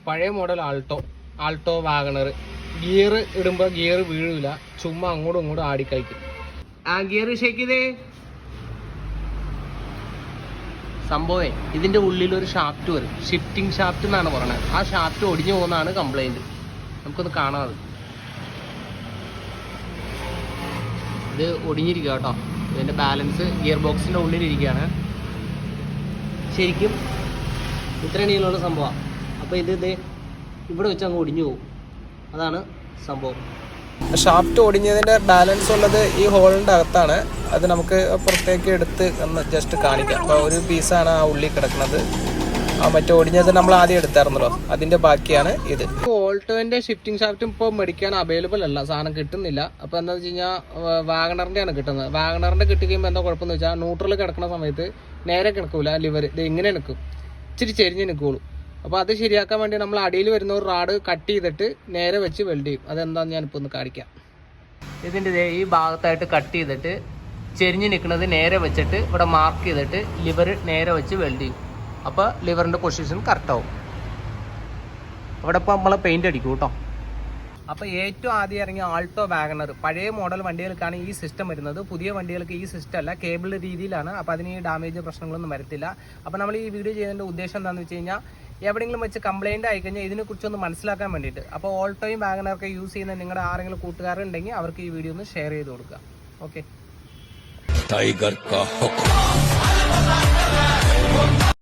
പഴയ model Alto WagonR. Gear ഇടുമ്പോൾ gear വീഴില്ല, ചുമ്മാ അങ്ങോട്ടും ഇങ്ങോട്ടും ആടിക്കളിക്കും. ഗിയർ ഷേക്ക് ചെയ്തേ. സംഭവം ഇതിന്റെ ഉള്ളിൽ ഒരു ഷാഫ്റ്റ് വരും, ഷിഫ്റ്റിംഗ് ഷാഫ്റ്റ് എന്നാണ് പറയുന്നത്. ആ ഷാഫ്റ്റ് ഒടിഞ്ഞു പോകുന്നതാണ് കംപ്ലൈന്റ്. നമുക്കൊന്ന് കാണാം. ഇത് ഒടിഞ്ഞിരിക്കുക കേട്ടോ. ഇതിന്റെ ബാലൻസ് ഗിയർ ബോക്സിന്റെ ഉള്ളിലിരിക്കുകയാണ്. ശരിക്കും ഇത്ര നീളമുള്ള സംഭവമാണ്. അപ്പോൾ ഇത് ഇവിടെ വെച്ച് അങ്ങ് ഒടിഞ്ഞു പോകും. അതാണ് സംഭവം. ഷാഫ്റ്റ് ഒടിഞ്ഞതിൻ്റെ ബാലൻസ് ഉള്ളത് ഈ ഹോളിൻ്റെ അകത്താണ്. അത് നമുക്ക് പുറത്തേക്ക് എടുത്ത് ഒന്ന് ജസ്റ്റ് കാണിക്കാം. അപ്പോൾ ഒരു പീസാണ് ആ ഉള്ളിൽ കിടക്കുന്നത്. ആ മറ്റേ ഒടിഞ്ഞത് നമ്മൾ ആദ്യം എടുത്തായിരുന്നല്ലോ, അതിൻ്റെ ബാക്കിയാണ് ഇത്. ഓൾട്ടോൻ്റെ ഷിഫ്റ്റിംഗ് ഷാഫ്റ്റും ഇപ്പോൾ മേടിക്കാൻ അവൈലബിൾ അല്ല, സാധനം കിട്ടുന്നില്ല. അപ്പോൾ എന്താണെന്ന് വെച്ച് കഴിഞ്ഞാൽ വാഗണറിൻ്റെയാണ് കിട്ടുന്നത്. വാഗണറിൻ്റെ കിട്ടുകയുമ്പോൾ എന്താ കുഴപ്പമെന്ന് വെച്ചാൽ ന്യൂട്രൽ കിടക്കുന്ന സമയത്ത് നേരെ കിടക്കൂല, ലിവർ ഇത് ഇങ്ങനെ നിൽക്കും, ഇച്ചിരി ചെരിഞ്ഞ് നിൽക്കുള്ളൂ. അപ്പോൾ അത് ശരിയാക്കാൻ വേണ്ടി നമ്മൾ അടിയിൽ വരുന്ന ഒരു റാഡ് കട്ട് ചെയ്തിട്ട് നേരെ വെച്ച് വെൽഡ് ചെയ്യും. അതെന്താണെന്ന് ഞാനിപ്പോൾ ഒന്ന് കാണിക്കാം. ഇതിൻ്റെ ഈ ഭാഗത്തായിട്ട് കട്ട് ചെയ്തിട്ട് ചെരിഞ്ഞ് നിൽക്കുന്നത് നേരെ വെച്ചിട്ട് ഇവിടെ മാർക്ക് ചെയ്തിട്ട് ലിവർ നേരെ വെച്ച് വെൽഡ് ചെയ്യും. അപ്പോൾ ലിവറിൻ്റെ പൊസിഷൻ കറക്റ്റാവും. അവിടെ ഇപ്പോൾ നമ്മൾ പെയിൻ്റ് അടിക്കും കേട്ടോ. അപ്പോൾ ഏറ്റവും ആദ്യം ഇറങ്ങിയ ആൾട്ടോ വാഗണർ പഴയ മോഡൽ വണ്ടികൾക്കാണ് ഈ സിസ്റ്റം വരുന്നത്. പുതിയ വണ്ടികൾക്ക് ഈ സിസ്റ്റം അല്ല, കേബിൾ രീതിയിലാണ്. അപ്പോൾ അതിന് ഈ ഡാമേജ് പ്രശ്നങ്ങളൊന്നും വരത്തില്ല. അപ്പോൾ നമ്മൾ ഈ വീഡിയോ ചെയ്യുന്നതിൻ്റെ ഉദ്ദേശം എന്താണെന്ന് വെച്ച് കഴിഞ്ഞാൽ എവിടെയെങ്കിലും വെച്ച് കംപ്ലൈൻറ്റ് ആയിക്കഴിഞ്ഞാൽ ഇതിനെക്കുറിച്ചൊന്ന് മനസ്സിലാക്കാൻ വേണ്ടിയിട്ട്. അപ്പോൾ ഓൾട്ടോയും വാഗണറൊക്കെ യൂസ് ചെയ്യുന്ന നിങ്ങളുടെ ആരെങ്കിലും കൂട്ടുകാരുണ്ടെങ്കിൽ അവർക്ക് ഈ വീഡിയോ ഒന്ന് ഷെയർ ചെയ്ത് കൊടുക്കുക. ഓക്കെ.